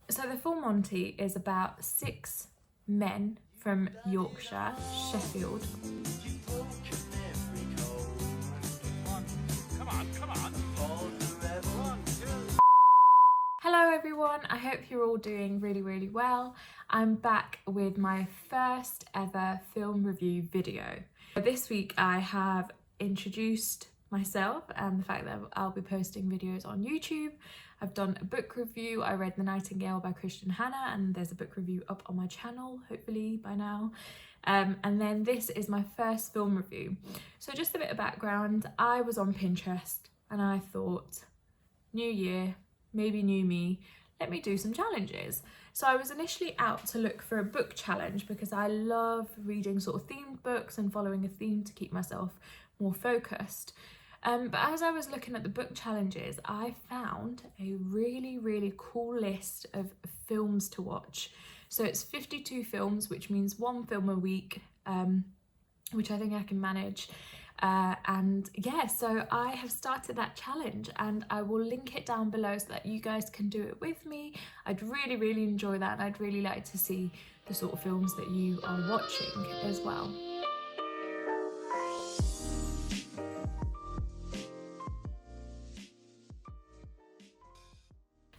So the film Monty is about 6 men from Yorkshire, Sheffield. Hello everyone, I hope you're all doing really well. I'm back with my first ever film review video. This week I have introduced myself and the fact that I'll be posting videos on YouTube. I've done a book review. I read The Nightingale by Christian Hannah, and there's a book review up on my channel, hopefully by now. And then this is my first film review. So just a bit of background, I was on Pinterest and I thought, new year, maybe new me, let me do some challenges. So I was initially out to look for a book challenge because I love reading sort of themed books and following a theme to keep myself more focused. But as I was looking at the book challenges, I found a really cool list of films to watch. So it's 52 films, which means one film a week, which I think I can manage. And yeah, so I have started that challenge and I will link it down below so that you guys can do it with me. I'd really enjoy that, and I'd really like to see the sort of films that you are watching as well.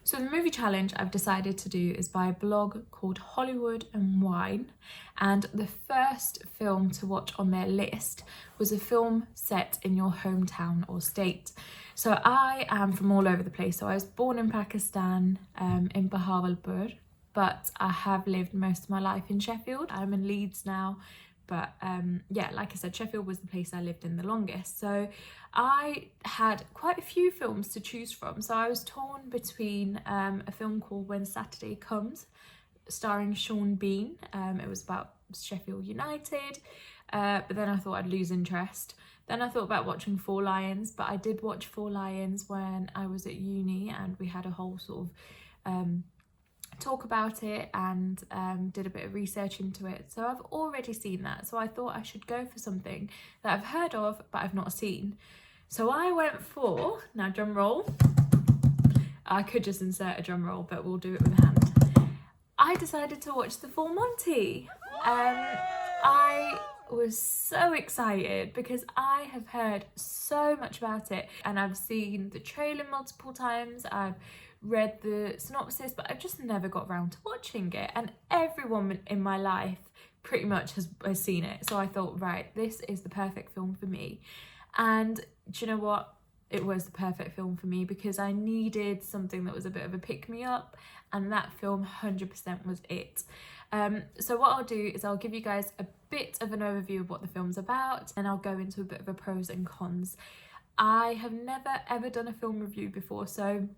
So the movie challenge I've decided to do is by a blog called Hollywood and Wine, and the first film to watch on their list was a film set in your hometown or state. So I am from all over the place. So I was born in Pakistan, in Bahawalpur, but I have lived most of my life in Sheffield. I'm in Leeds now. But yeah, like I said, Sheffield was the place I lived in the longest. So I had quite a few films to choose from. So I was torn between a film called When Saturday Comes, starring Sean Bean. It was about Sheffield United, but then I thought I'd lose interest. Then I thought about watching Four Lions, but I did watch Four Lions when I was at uni and we had a whole sort of talk about it and did a bit of research into it. So I've already seen that, so I thought I should go for something that I've heard of but I've not seen. So I went for, now drum roll, I could just insert a drum roll but we'll do it with a hand. I decided to watch The Full Monty. I was so excited because I have heard so much about it and I've seen the trailer multiple times, I've read the synopsis, but I've just never got around to watching it, and everyone in my life pretty much has seen it. So I thought, right, this is the perfect film for me. And do you know what? It was the perfect film for me because I needed something that was a bit of a pick-me-up, and that film 100% was it. So what I'll do is I'll give you guys a bit of an overview of what the film's about, and I'll go into a bit of a pros and cons. I have never ever done a film review before, so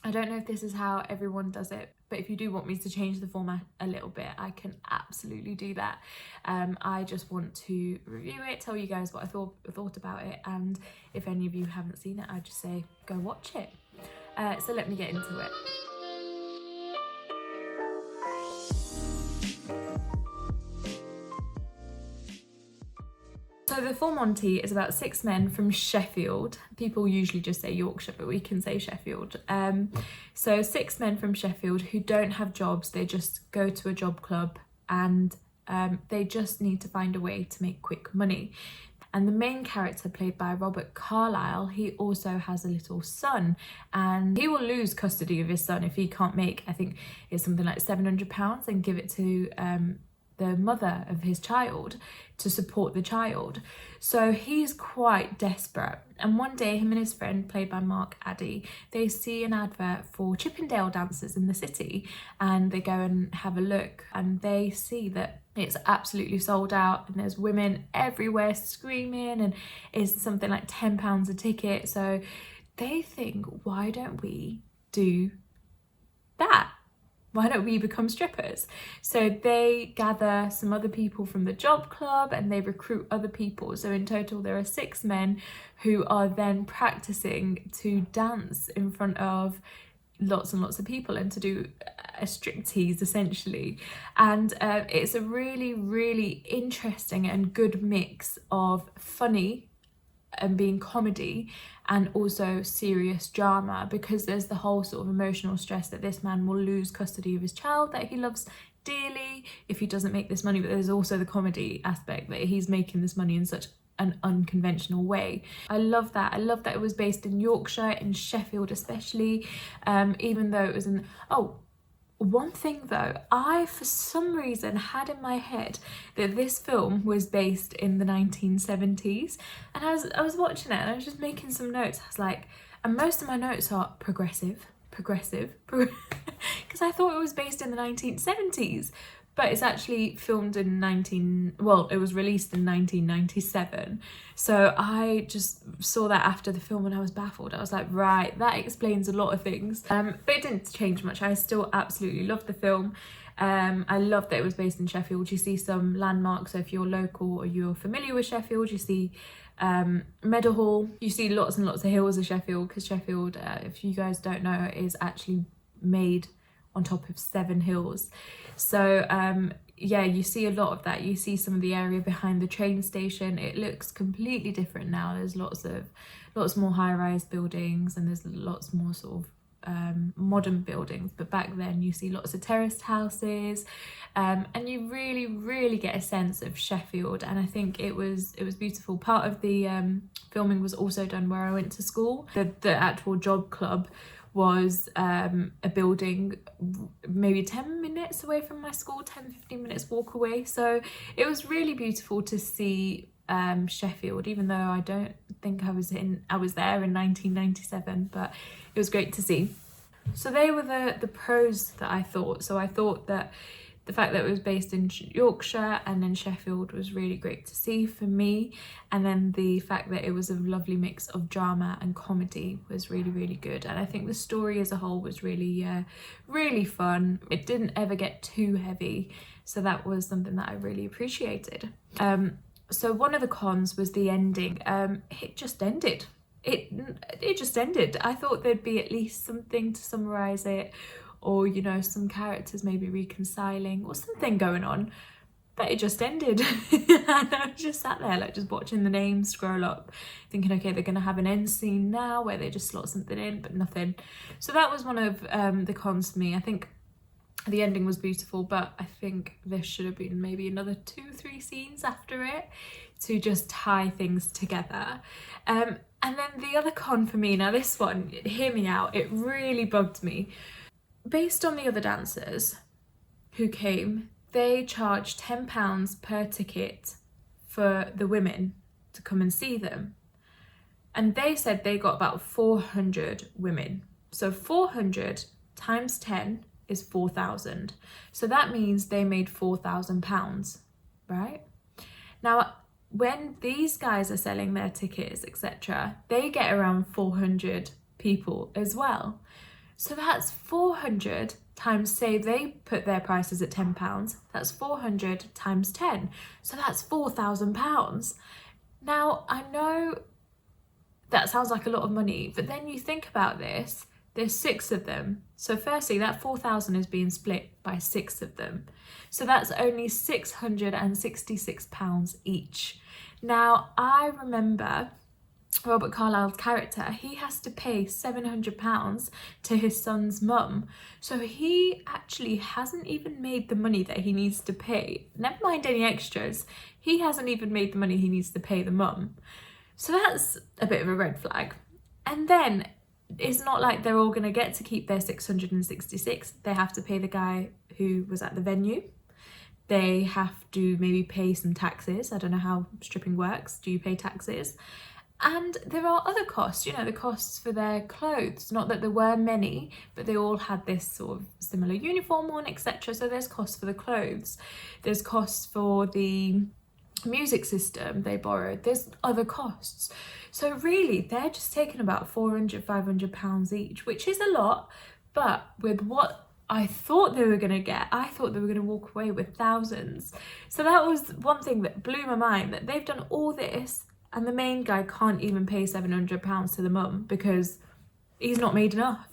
I don't know if this is how everyone does it, but if you do want me to change the format a little bit, I can absolutely do that. I just want to review it, tell you guys what I thought about it, and if any of you haven't seen it, I'd just say go watch it. So let me get into it. So The Full Monty is about 6 men from Sheffield. People usually just say Yorkshire, but we can say Sheffield. So 6 men from Sheffield who don't have jobs. They just go to a job club and they just need to find a way to make quick money. And the main character, played by Robert Carlyle, he also has a little son, and he will lose custody of his son if he can't make, I think it's something like £700, and give it to the mother of his child to support the child. So he's quite desperate, and one day him and his friend, played by Mark Addy, they see an advert for Chippendale dancers in the city, and they go and have a look, and they see that it's absolutely sold out and there's women everywhere screaming, and it's something like £10 a ticket. So they think, why don't we do that? Why don't we become strippers? So they gather some other people from the job club and they recruit other people. So in total there are 6 men who are then practicing to dance in front of lots and lots of people and to do a striptease essentially. And it's a really interesting and good mix of funny being comedy and also serious drama, because there's the whole sort of emotional stress that this man will lose custody of his child that he loves dearly if he doesn't make this money, but there's also the comedy aspect that he's making this money in such an unconventional way. I love that. I love that it was based in Yorkshire, in Sheffield especially, even though it was in... Oh, one thing though, I for some reason had in my head that this film was based in the 1970s, and I was watching it and I was just making some notes. I was like, and most of my notes are progressive, because I thought it was based in the 1970s, but it's actually filmed in it was released in 1997. So I just saw that after the film and I was baffled. I was like, right, that explains a lot of things. But it didn't change much. I still absolutely loved the film. I love that it was based in Sheffield. You see some landmarks, so if you're local or you're familiar with Sheffield, you see Meadowhall. You see lots and lots of hills of Sheffield, because Sheffield, if you guys don't know, is actually made on top of 7 hills. So yeah, you see a lot of that. You see some of the area behind the train station. It looks completely different now. There's lots more high-rise buildings, and there's lots more sort of modern buildings, but back then you see lots of terraced houses, and you really get a sense of Sheffield, and I think it was beautiful. Part of the filming was also done where I went to school. The actual job club was a building maybe 10 minutes away from my school, 10-15 minutes walk away, so it was really beautiful to see Sheffield, even though I don't think I was there in 1997, but it was great to see. So they were the pros that I thought. So I thought that the fact that it was based in Yorkshire and then Sheffield was really great to see for me, and then the fact that it was a lovely mix of drama and comedy was really good, and I think the story as a whole was really fun. It didn't ever get too heavy, so that was something that I really appreciated. So one of the cons was the ending. It just ended. It just ended. I thought there'd be at least something to summarise it, or, you know, some characters maybe reconciling or something going on, but it just ended. And I just sat there like just watching the names scroll up, thinking, okay, they're gonna have an end scene now where they just slot something in, but nothing. So that was one of the cons for me. I think the ending was beautiful, but I think there should have been maybe another 2-3 scenes after it to just tie things together. And then the other con for me, now this one, hear me out, it really bugged me. Based on the other dancers who came, they charged £10 per ticket for the women to come and see them. And they said they got about 400 women. So 400 times 10 is 4,000. So that means they made £4,000, right? Now, when these guys are selling their tickets, etc., they get around 400 people as well. So that's 400 times, say they put their prices at £10, that's 400 times 10. So that's £4,000. Now, I know that sounds like a lot of money, but then you think about this, there's 6 of them. So firstly, that 4,000 is being split by 6 of them. So that's only £666 each. Now, I remember Robert Carlyle's character, he has to pay £700 to his son's mum. So he actually hasn't even made the money that he needs to pay. Never mind any extras. He hasn't even made the money he needs to pay the mum. So that's a bit of a red flag. And then it's not like they're all going to get to keep their 666. They have to pay the guy who was at the venue. They have to maybe pay some taxes. I don't know how stripping works. Do you pay taxes? And there are other costs, you know, the costs for their clothes. Not that there were many, but they all had this sort of similar uniform on, etc. So there's costs for the clothes. There's costs for the music system they borrowed. There's other costs. So really, they're just taking about £400, £500 each, which is a lot. But with what I thought they were going to get, I thought they were going to walk away with thousands. So that was one thing that blew my mind, that they've done all this and the main guy can't even pay £700 to the mum because he's not made enough.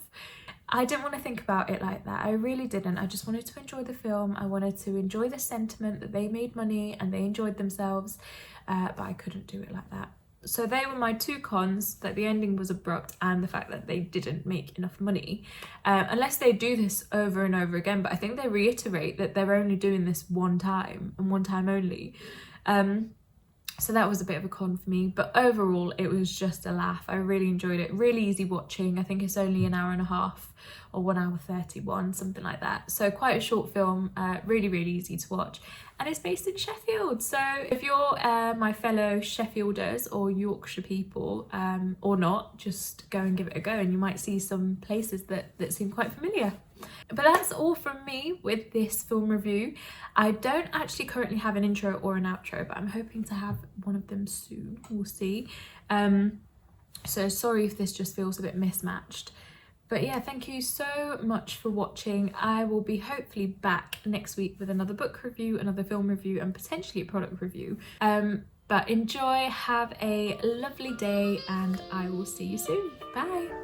I didn't want to think about it like that. I really didn't. I just wanted to enjoy the film. I wanted to enjoy the sentiment that they made money and they enjoyed themselves, but I couldn't do it like that. So they were my two cons, that the ending was abrupt and the fact that they didn't make enough money. Unless they do this over and over again, but I think they reiterate that they're only doing this one time and one time only. So that was a bit of a con for me, but overall it was just a laugh. I really enjoyed it. Really easy watching. I think it's only an hour and a half or 1 hour 31, something like that. So quite a short film, really easy to watch. And it's based in Sheffield. So if you're my fellow Sheffielders or Yorkshire people, or not, just go and give it a go and you might see some places that seem quite familiar. But that's all from me with this film review. I don't actually currently have an intro or an outro, but I'm hoping to have one of them soon. We'll see. So sorry if this just feels a bit mismatched. But yeah, thank you so much for watching. I will be hopefully back next week with another book review, another film review, and potentially a product review. But enjoy, have a lovely day, and I will see you soon. Bye.